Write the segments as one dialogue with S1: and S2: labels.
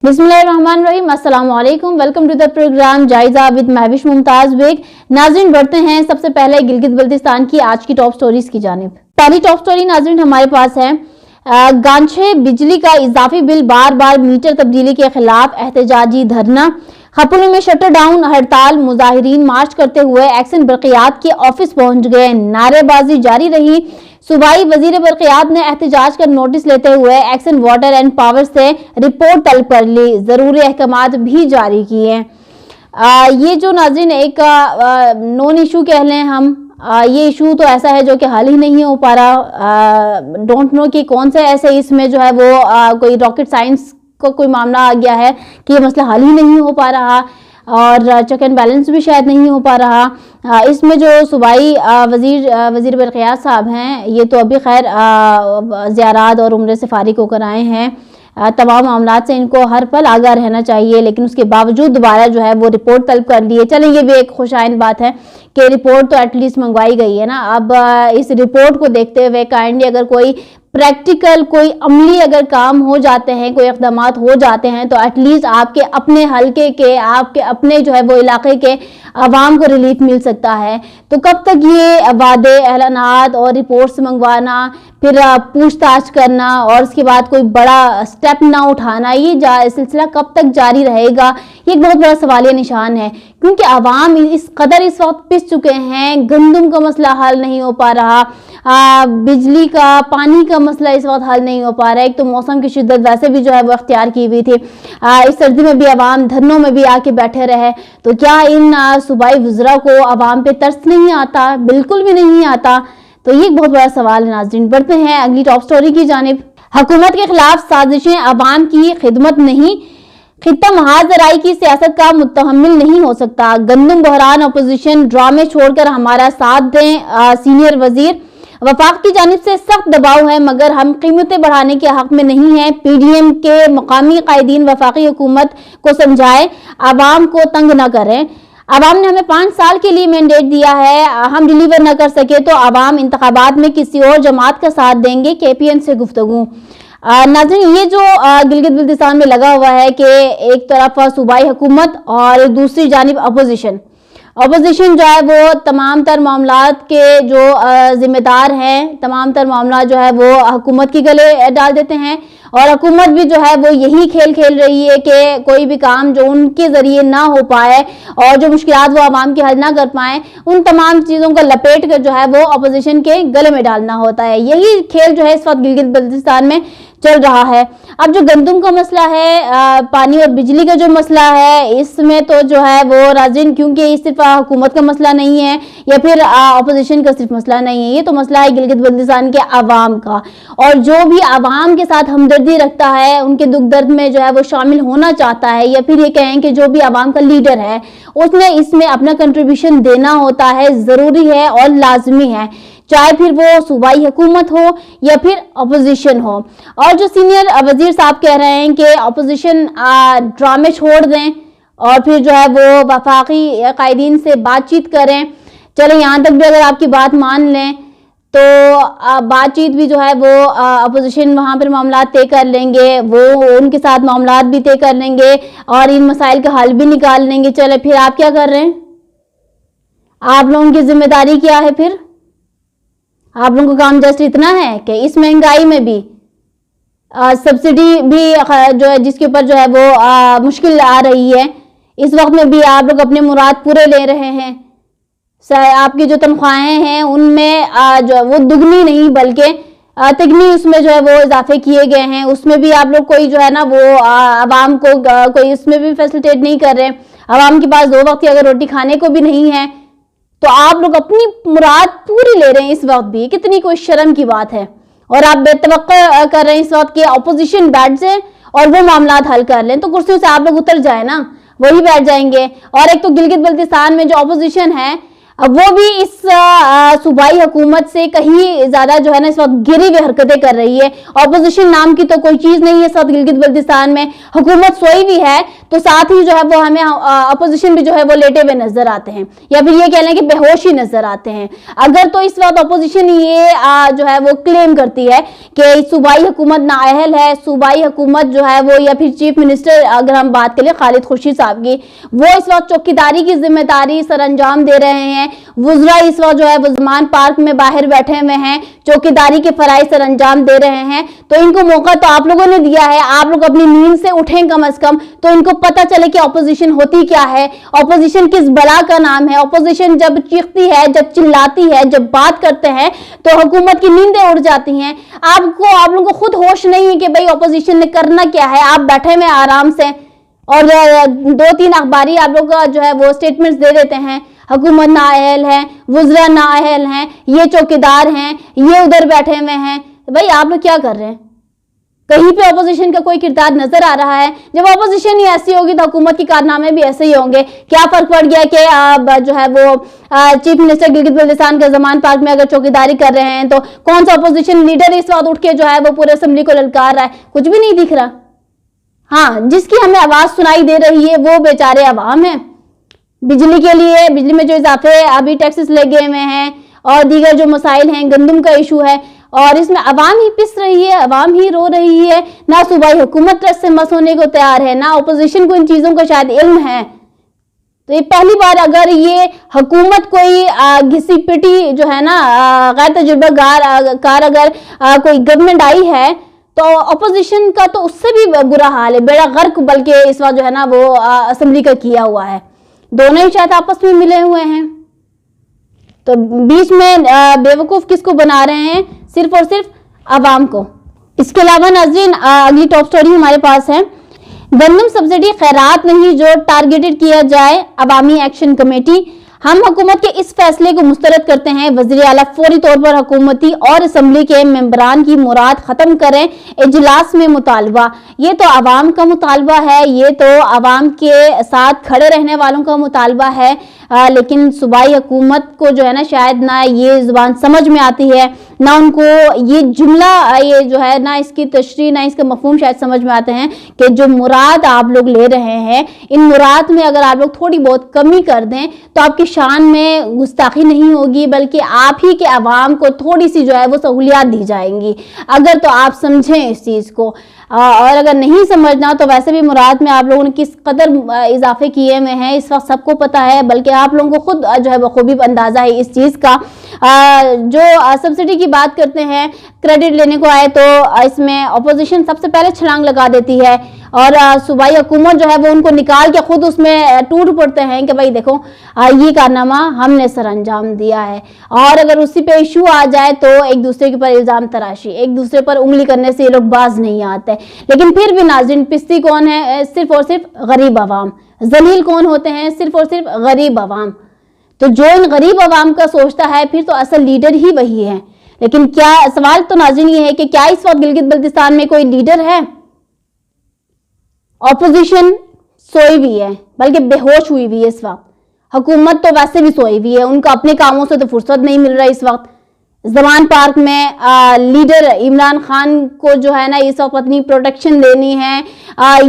S1: बिस्मिल्लाहिर्रहमानिर्रहीम, अस्सलाम वालेकुम। वेलकम टू द प्रोग्राम जायजा विद महविश मुमताज बेग। नाज़रीन, बढ़ते हैं सबसे पहले गिलगित बल्तिस्तान की आज की टॉप स्टोरीज की जानिब। पहली टॉप स्टोरी नाज़रीन हमारे पास है, गांछे बिजली का इजाफी बिल, बार बार मीटर तब्दीली के खिलाफ एहतजाजी धरना। हपुल में शटर डाउन हड़ताल, मुजाहिरीन मार्च करते हुए एक्सन बरक़ियात के ऑफिस पहुंच गए, नारेबाजी जारी रही। सूबाई वजीर बरक़ियात ने एहतजाज का नोटिस लेते हुए एक्सन वाटर एंड पावर से रिपोर्ट तलब कर ली, जरूरी अहकामात भी जारी किए। ये जो नाज़रीन एक नॉन इशू कह लें हम, ये इशू तो ऐसा है जो कि हल ही नहीं हो पा रहा। डोंट नो कि कौन से ऐसे इसमें जो है वो कोई रॉकेट साइंस को कोई मामला आ गया है कि ये मसला हल ही नहीं हो पा रहा और चेक एंड बैलेंस भी शायद नहीं हो पा रहा। इसमें जो सूबाई वजीर बरक़ियात साहब हैं, ये तो अभी खैर ज़ियारात और उम्रे से फारिग होकर आए हैं। तमाम मामलात से इनको हर पल आगाह रहना चाहिए, लेकिन उसके बावजूद दोबारा जो है वो रिपोर्ट तलब कर लिए। चलें, ये भी एक खुशाइन बात है कि रिपोर्ट तो एटलीस्ट मंगवाई गई है ना। अब इस रिपोर्ट को देखते हुए काइंडली अगर कोई प्रैक्टिकल, कोई अमली अगर काम हो जाते हैं, कोई इक़दामात हो जाते हैं, तो एटलीस्ट आपके अपने हलके के, आपके अपने जो है वो इलाके के आवाम को रिलीफ मिल सकता है। तो कब तक ये वादे, ऐलानात और रिपोर्ट्स मंगवाना, फिर पूछताछ करना और उसके बाद कोई बड़ा स्टेप ना उठाना, ये सिलसिला कब तक जारी रहेगा? ये एक बहुत बड़ा सवालिया निशान है, क्योंकि आवाम इस कदर इस वक्त पिस चुके हैं। गंदम का मसला हल नहीं हो पा रहा, बिजली का, पानी का मसला इस वक्त हल नहीं हो पा रहा है। एक तो मौसम की शिद्दत वैसे भी जो है वो अख्तियार की हुई थी, इस सर्दी में भी आवाम धरनों में भी आके बैठे रहे। तो क्या इन सूबाई वज़रा को आवाम पे तरस नहीं आता? बिल्कुल भी नहीं आता। तो ये एक बहुत बड़ा सवाल है। नाज़रीन, बढ़ते हैं अगली टॉप स्टोरी की जानिब। हुकूमत के खिलाफ साजिशें आवाम की खिदमत नहीं, खित्ता महाजराई की सियासत का मुतहम्मिल नहीं हो सकता। गंदम बहरान, अपोजिशन ड्रामे छोड़कर हमारा साथ दें। सीनियर वजीर, वफाक की जानिब से सख्त दबाव है मगर हम कीमतें बढ़ाने के हक में नहीं हैं। पीडीएम के मकामी कायदीन वफाकी हुकूमत को समझाएं, आवाम को तंग न करें। आवाम ने हमें 5 साल के लिए मैंडेट दिया है, हम डिलीवर न कर सके तो आवाम इंतखाबात में किसी और जमात का साथ देंगे। केपीएन से गुफ्तगू। नाज़रीन, ये जो गिलगित बल्तिस्तान में लगा हुआ है कि एक तरफ सूबाई हुकूमत और दूसरी जानिब अपोजिशन जो है वो तमाम तर मामलात के जो जिम्मेदार हैं, तमाम तर मामला जो है वो हुकूमत की गले डाल देते हैं और हुकूमत भी जो है वो यही खेल खेल रही है कि कोई भी काम जो उनके ज़रिए ना हो पाए और जो मुश्किलात वो आवाम की हल ना कर पाएँ, उन तमाम चीज़ों को लपेट कर जो है वो अपोजिशन के गले में डालना होता है। यही खेल जो है इस वक्त गिलगित बल्तिस्तान में चल रहा है। अब जो गंदम का मसला है, पानी और बिजली का जो मसला है, इसमें तो जो है वो नाज़रीन, क्योंकि ये सिर्फ हुकूमत का मसला नहीं है या फिर अपोजिशन का सिर्फ मसला नहीं है, ये तो मसला है गिलगित बल्तिस्तान के आवाम का। और जो भी आवाम के साथ हमदर्दी रखता है, उनके दुख दर्द में जो है वो शामिल होना चाहता है, या फिर ये कहें कि जो भी आवाम का लीडर है, उसने इसमें अपना कंट्रीब्यूशन देना होता है, ज़रूरी है और लाजमी है, चाहे फिर वो सूबाई हुकूमत हो या फिर अपोजिशन हो। और जो सीनियर वजीर साहब कह रहे हैं कि अपोजिशन ड्रामे छोड़ दें और फिर जो है वो वफाकी कायदीन से बातचीत करें। चलें, यहाँ तक भी अगर आपकी बात मान लें तो बातचीत भी जो है वो अपोजिशन वहाँ पर मामला तय कर लेंगे, वो उनके साथ मामला भी तय कर लेंगे और इन मसाइल का हल भी निकाल लेंगे। चले, फिर आप क्या कर रहे हैं? आप लोगों की जिम्मेदारी क्या है? फिर आप लोगों का काम जस्ट इतना है कि इस महंगाई में भी सब्सिडी भी जो है, जिसके ऊपर जो है वो मुश्किल आ रही है, इस वक्त में भी आप लोग अपने मुराद पूरे ले रहे हैं। आपकी जो तनख्वाहें हैं उनमें जो वो दुगनी नहीं बल्कि तिगनी उसमें जो है वो इजाफे किए गए हैं। उसमें भी आप लोग कोई जो है ना वो आवाम को कोई उसमें भी फैसिलिटेट नहीं कर रहे। आवाम के पास 2 वक्त की अगर रोटी खाने को भी नहीं है तो आप लोग अपनी मुराद पूरी ले रहे हैं इस वक्त भी। कितनी कोई शर्म की बात है। और आप बेतवक्का कर रहे हैं इस वक्त कि अपोजिशन बैठ जाए और वो मामलात हल कर लें, तो कुर्सियों से आप लोग उतर जाए ना, वही बैठ जाएंगे। और एक तो गिलगित बल्तिस्तान में जो अपोजिशन है, वो भी इस सूबाई हुकूमत से कहीं ज्यादा जो है ना इस वक्त गिरी हुई हरकतें कर रही है। ऑपोजिशन नाम की तो कोई चीज नहीं है इस वक्त गिलगित बल्तिस्तान में। हुकूमत सोई भी है तो साथ ही जो है वो हमें अपोजिशन भी जो है वो लेटे हुए नजर आते हैं, या फिर ये कह लें कि बेहोश ही नजर आते हैं। अगर तो इस वक्त अपोजिशन ये जो है वो क्लेम करती है कि सूबाई हुकूमत नाअहल है, सूबाई हुकूमत जो है वो, या फिर चीफ मिनिस्टर अगर हम बात करें खालिद खुर्शीद साहब की, वो इस वक्त चौकीदारी की जिम्मेदारी सर अंजाम दे रहे हैं। वुज़रा इस वक्त जो है वो ज़मान पार्क में बाहर बैठे हुए हैं, चौकीदारी के फराइज सर अंजाम दे रहे हैं। तो इनको मौका तो आप लोगों ने दिया है, आप लोग अपनी नींद से उठें कम अज कम, तो इनको पता चले कि ऑपोजिशन होती क्या है, ऑपोजिशन किस बला का नाम है। ऑपोजिशन जब चीखती है, जब चिल्लाती है, जब बात करते हैं तो हुकूमत की नींदें उड़ जाती हैं। आप लोगों को खुद होश नहीं है कि भाई ऑपोजिशन ने करना क्या है। आप बैठे में आराम से और 2-3 अखबारी आप लोग जो है वो स्टेटमेंट्स दे देते हैं, हुकूमत नाअहल है, वुज़रा नाअहल हैं, ये चौकीदार हैं, ये उधर बैठे हुए हैं। भाई आप लोग क्या कर रहे हैं? कहीं पे ऑपोजिशन का कोई किरदार नजर आ रहा है? जब ऑपोजिशन ही ऐसी होगी तो हुकूमत के कारनामे भी ऐसे ही होंगे। क्या फर्क पड़ गया कि जो है वो चीफ मिनिस्टर गिलगित बल्तिस्तान के ज़मान पार्क में अगर चौकीदारी कर रहे हैं तो कौन सा ऑपोजिशन लीडर इस वक्त उठ के जो है वो पूरे असेंबली को ललकार रहा है? कुछ भी नहीं दिख रहा। हाँ, जिसकी हमें आवाज सुनाई दे रही है वो बेचारे अवाम है। बिजली के लिए, बिजली में जो इजाफे अभी टैक्सेस लगे हुए हैं और दीगर जो मसाइल हैं, गंदम का इशू है, और इसमें अवाम ही पिस रही है, अवाम ही रो रही है। ना सूबाई हुकूमत ट्रस्ट से मस होने को तैयार है, ना अपोजिशन को इन चीजों का शायद इल्म है। तो ये पहली बार अगर ये हुकूमत कोई घिसी पिटी जो है ना गैर तजुर्बाकार अगर कोई गवर्नमेंट आई है तो अपोजिशन का तो उससे भी बुरा हाल है, बेड़ा गर्क बल्कि इस बार जो है ना वो असेंबली का किया हुआ है। दोनों ही शायद आपस में मिले हुए हैं, तो बीच में बेवकूफ किसको बना रहे हैं? सिर्फ और सिर्फ अवाम को। इसके अलावा नाज़रीन अगली टॉप स्टोरी हमारे पास है, गंदम सब्सिडी खैरात नहीं जो टारगेटेड किया जाए, अवामी एक्शन कमेटी। हम हुकूमत के इस फैसले को मुस्तरद करते हैं, वज़ीर आला फौरी तौर पर हुकूमती और असम्बली के मेंबरान की मुराद खत्म करें, इजलास में मुतालबा। ये तो आवाम का मुतालबा है, ये तो आवाम के साथ खड़े रहने वालों का मुतालबा है, लेकिन सूबाई हुकूमत को जो है ना शायद ना ये जुबान समझ में आती है, ना उनको ये जुमला, ये जो है ना इसकी तशरीह, ना इसका मफहूम शायद समझ में आते हैं कि जो मुराद आप लोग ले रहे हैं, इन मुराद में अगर आप लोग थोड़ी बहुत कमी कर दें तो आपकी शान में गुस्ताखी नहीं होगी, बल्कि आप ही के अवाम को थोड़ी सी जो है वो सहूलियात दी जाएंगी। अगर तो आप समझें इस चीज़ को, और अगर नहीं समझना तो वैसे भी मुराद में आप लोगों ने किस कदर इजाफे किए हुए हैं इस वक्त सबको पता है, बल्कि आप लोगों को खुद जो है बखूबी अंदाजा है इस चीज़ का। जो सब्सिडी की बात करते हैं, क्रेडिट लेने को आए तो इसमें अपोजिशन सबसे पहले छलांग लगा देती है और सूबाई हुकूमत जो है वो उनको निकाल के खुद उसमें टूट पड़ते हैं कि भाई देखो ये कारनामा हमने सर अंजाम दिया है। और अगर उसी पे इशू आ जाए तो एक दूसरे के ऊपर इल्ज़ाम तराशी, एक दूसरे पर उंगली करने से ये लोग बाज नहीं आते। लेकिन फिर भी नाज़रीन, पिस्ती कौन है? सिर्फ और सिर्फ गरीब अवाम। जलील कौन होते हैं? सिर्फ और सिर्फ गरीब अवाम। तो जो इन गरीब अवाम का सोचता है फिर तो असल लीडर ही वही है। लेकिन क्या सवाल तो नाज़रीन ये है कि क्या इस वक्त गिलगित बल्तिस्तान में कोई लीडर है? ऑपोजिशन सोई हुई है, बल्कि बेहोश हुई हुई है इस वक्त। हुकूमत तो वैसे भी सोई हुई है, उनको अपने कामों से तो फुर्सत नहीं मिल रहा इस वक्त। ज़मान पार्क में लीडर इमरान खान को जो है ना इस वक्त अपनी प्रोटेक्शन देनी है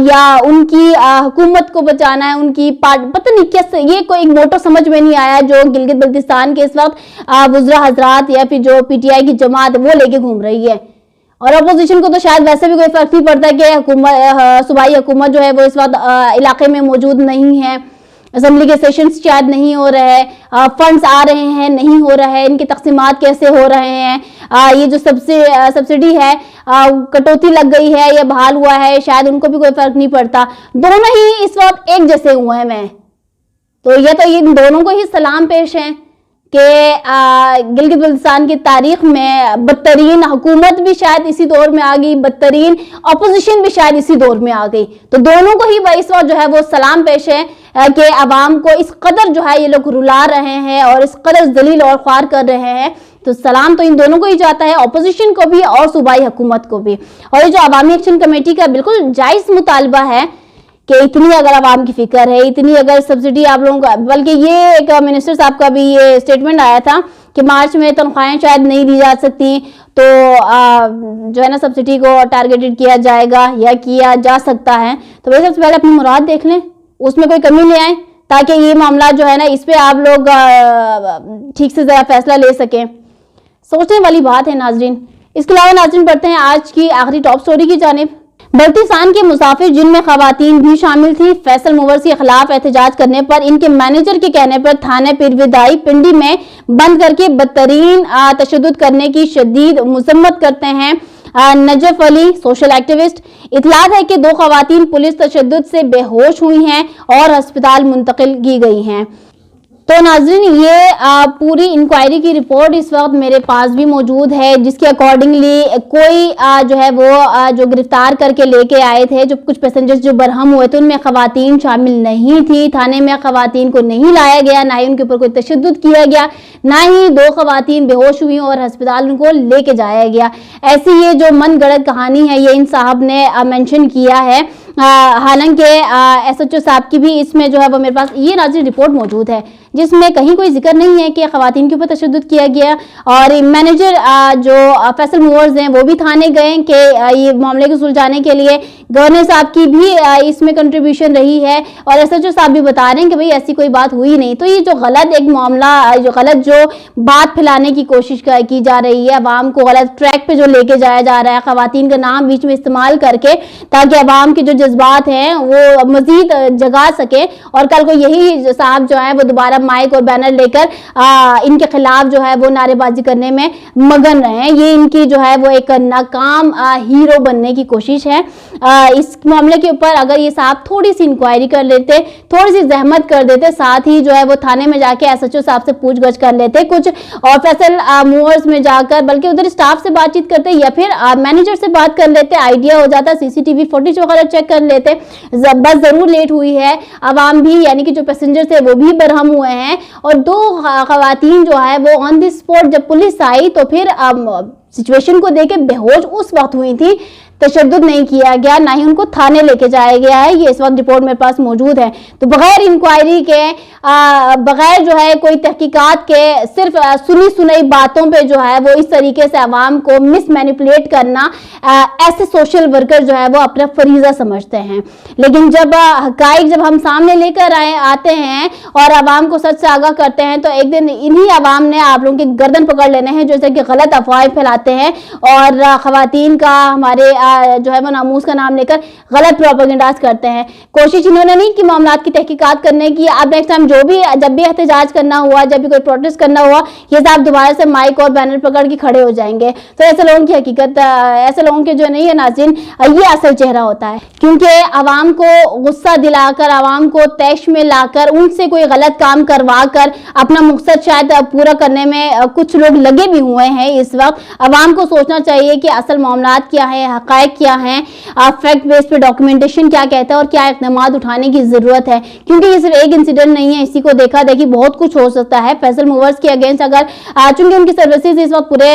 S1: या उनकी हुकूमत को बचाना है, उनकी पता नहीं कैसे, ये कोई एक मोटो समझ में नहीं आया जो गिलगित बल्तिस्तान के इस वक्त वुज़रा हजरात या फिर जो पीटीआई की जमात वो लेके घूम रही है। और अपोजिशन को तो शायद वैसे भी कोई फर्क नहीं पड़ता कि सूबाई हुकूमत जो है वो इस वक्त इलाके में मौजूद नहीं है, असेंबली के सेशंस शायद नहीं हो रहे हैं, फंड्स आ रहे हैं नहीं हो रहा है, इनके तकसीमात कैसे हो रहे हैं, ये जो सब्सिडी है कटौती लग गई है या बहाल हुआ है, शायद उनको भी कोई फर्क नहीं पड़ता। दोनों ही इस वक्त एक जैसे हुए हैं। मैं तो ये इन दोनों को ही सलाम पेश है कि गिलगित बल्तिस्तान की तारीख में बदतरीन हुकूमत भी शायद इसी दौर में आ गई, बदतरीन अपोजिशन भी शायद इसी दौर में आ गई। तो दोनों को ही इस वक्त जो है वो सलाम पेश है कि अवाम को इस कदर जो है ये लोग रुला रहे हैं और इस कदर जलील और ख्वार कर रहे हैं। तो सलाम तो इन दोनों को ही जाता है, अपोजिशन को भी और सूबाई हुकूमत को भी। और ये जो अवामी एक्शन कमेटी का बिल्कुल जायज़ मुतालबा है कि इतनी अगर आवाम की फिक्र है, इतनी अगर सब्सिडी आप लोगों का, बल्कि ये एक मिनिस्टर साहब का भी ये स्टेटमेंट आया था कि मार्च में तनख्वाहें शायद नहीं दी जा सकती, तो जो है ना सब्सिडी को टारगेटेड किया जाएगा या किया जा सकता है। तो वैसे सबसे पहले अपनी मुराद देख लें, उसमें कोई कमी ले आए, ताकि ये मामला जो है ना इस पे आप लोग ठीक से जरा फैसला ले सकें। सोचने वाली बात है नाजरीन। इसके अलावा नाजरीन बढ़ते हैं आज की आखिरी टॉप स्टोरी की जानिब। बल्तिस्तान के मुसाफिर जिनमें खवातीन भी शामिल थी, फैसल मूवर्स के खिलाफ एहतजाज करने पर इनके मैनेजर के कहने पर थाने पीरविदाई पिंडी में बंद करके बदतरीन तशद्दुद करने की शदीद मजम्मत करते हैं नजफ अली, सोशल एक्टिविस्ट। इतलात है कि 2 खवातीन पुलिस तशद्दुद से बेहोश हुई हैं और अस्पताल मुंतकिल की गई हैं। तो नाज़रीन, ये पूरी इंक्वायरी की रिपोर्ट इस वक्त मेरे पास भी मौजूद है, जिसके अकॉर्डिंगली कोई जो है वो जो गिरफ्तार करके लेके आए थे, जो कुछ पैसेंजर्स जो बरहम हुए थे, उनमें खवातीन शामिल नहीं थी। थाने में खवातीन को नहीं लाया गया, ना ही उनके ऊपर कोई तशद्दुद किया गया, ना ही 2 खवातीन बेहोश हुई और अस्पताल उनको लेके जाया गया। ऐसी ये जो मन गढ़ंत कहानी है, ये इन साहब ने मेंशन किया है। हालांकि SHO साहब की भी इसमें जो है वो मेरे पास ये नाज़रीन रिपोर्ट मौजूद है, जिसमें कहीं कोई जिक्र नहीं है कि खवातीन के ऊपर तशद्दुद किया गया। और मैनेजर जो फैसल मूवर्स हैं वो भी थाने गए कि ये मामले को सुलझाने के लिए। गवर्नर साहब की भी इसमें कंट्रीब्यूशन रही है और SHO साहब भी बता रहे हैं कि भाई ऐसी कोई बात हुई नहीं। तो ये जो गलत एक मामला, जो गलत जो बात फैलाने की कोशिश की जा रही है, अवाम को गलत ट्रैक पे जो लेके जाया जा रहा है, खवातीन का नाम बीच में इस्तेमाल करके, ताकि अवाम के जो जज्बात हैं वो मजीद जगा सके और कल को यही साहब जो है वो दोबारा माइक और बैनर लेकर इनके खिलाफ जो है वो नारेबाजी करने में मगन रहे हैं। ये इनकी जो है वो एक नाकाम हीरो बनने की कोशिश है। इस मामले के ऊपर अगर ये साहब थोड़ी सी इंक्वायरी कर लेते, थोड़ी सी जहमत कर देते, साथ ही जो है वो थाने में जाके SHO साहब से पूछगछ कर लेते कुछ, और फैसल मूवर्स में जाकर बल्कि उधर स्टाफ से बातचीत करते या फिर मैनेजर से बात कर लेते, आइडिया हो जाता, CCTV फुटेज वगैरह चेक कर लेते। बस जरूर लेट हुई है, अवाम भी यानी कि जो पैसेंजर थे वो भी बरहम हुए हैं और 2 खवातीन जो है वो ऑन द स्पॉट जब पुलिस आई तो फिर सिचुएशन को देख के बेहोश उस वक्त हुई थी। तशद्दुद नहीं किया गया, ना ही उनको थाने लेके जाया गया है। ये इस वक्त रिपोर्ट मेरे पास मौजूद है। तो बगैर इंक्वायरी के, बगैर जो है कोई तहकीकात के, सिर्फ सुनी सुनाई बातों पे जो है वो इस तरीके से अवाम को मिस मैनिपुलेट करना, ऐसे सोशल वर्कर जो है वो अपना फरीजा समझते हैं। लेकिन जब हकाइक जब हम सामने लेकर आते हैं और अवाम को सच से आगाह करते हैं, तो एक दिन इन्हीं अवाम ने आप लोगों की गर्दन पकड़ लेने हैं, जैसे कि गलत अफवाहें फैलाते हैं और खवातीन का, हमारे जो है वो नामूस का नाम लेकर गलत प्रोपेगेंडास करते हैं। कोशिश इन्होंने नहीं की मामलात की तहकीकात करने की। अब नेक्स्ट टाइम जब भी एहतजाज करना हुआ, जब भी कोई प्रोटेस्ट करना हुआ, ये साहब दोबारा से माइक और बैनर पकड़ के खड़े हो जाएंगे। तो ऐसे लोगों की हकीकत, ऐसे लोगों के जो नहीं है नाज़रीन, ये असल चेहरा होता है। क्योंकि आवाम को गुस्सा दिलाकर, आवाम को तैश में लाकर, उनसे कोई गलत काम करवा कर अपना मकसद शायद पूरा करने में कुछ लोग लगे भी हुए हैं। इस वक्त आवाम को सोचना चाहिए कि असल मामलात क्या है, हकायक क्या है, फैक्ट बेस पे डॉक्यूमेंटेशन क्या कहता है और क्या इक़दाम उठाने की जरूरत है। क्योंकि ये सिर्फ एक इंसिडेंट नहीं है, इसी को देखा देखी बहुत कुछ हो सकता है। फैसल मूवर्स के अगेंस्ट अगर चूंकि उनकी सर्विसेज इस वक्त पूरे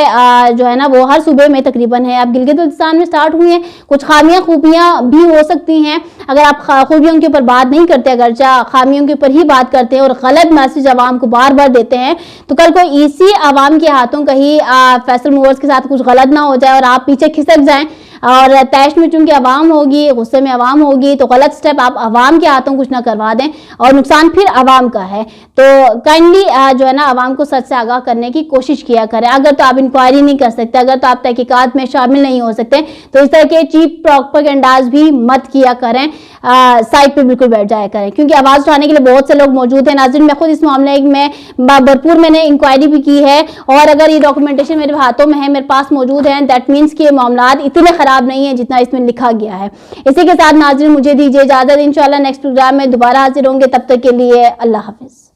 S1: जो है ना वो हर सूबे में तकरीबन है, अब गिलगित बल्तिस्तान में स्टार्ट हुई है, कुछ खामियां खूबियां भी हो सकती हैं। अगर आप खूबियों के ऊपर बात नहीं करते, अगर खामियों के ऊपर ही बात करते हैं और गलत मैसेज आवाम को बार बार देते हैं, तो कल को इसी आवाम के हाथों कहीं फैसल मूवर्स के साथ कुछ गलत ना हो जाए और आप पीछे खिसक जाएं और तैश में चूंकि आवाम होगी, गुस्से में आवाम होगी, तो गलत स्टेप आप आवाम के हाथों कुछ ना करवा दें और नुकसान फिर आवाम का है। तो काइंडली जो है ना आवाम को सच से आगाह करने की कोशिश किया करें। अगर तो आप इंक्वायरी नहीं कर सकते, अगर तो आप तहकीकात में शामिल नहीं हो सकते, तो इस तरह के चीप प्रोपेगेंडास भी मत किया करें, साइड पे बिल्कुल बैठ जाया करें। क्योंकि आवाज़ उठाने के लिए बहुत से लोग मौजूद हैं। नाज़रीन, मैं खुद इस मामले में भरपूर मैंने इंक्वायरी भी की है और अगर ये डॉक्यूमेंटेशन मेरे हाथों में है, मेरे पास मौजूद है, दैट मीन्स कि ये मामलात इतने खराब नहीं है जितना इसमें लिखा गया है। इसी के साथ नाज़रीन मुझे दीजिए इजाजत। इंशाल्लाह नेक्स्ट प्रोग्राम में दोबारा हाजिर होंगे। तब तक के लिए अल्लाह हाफिज।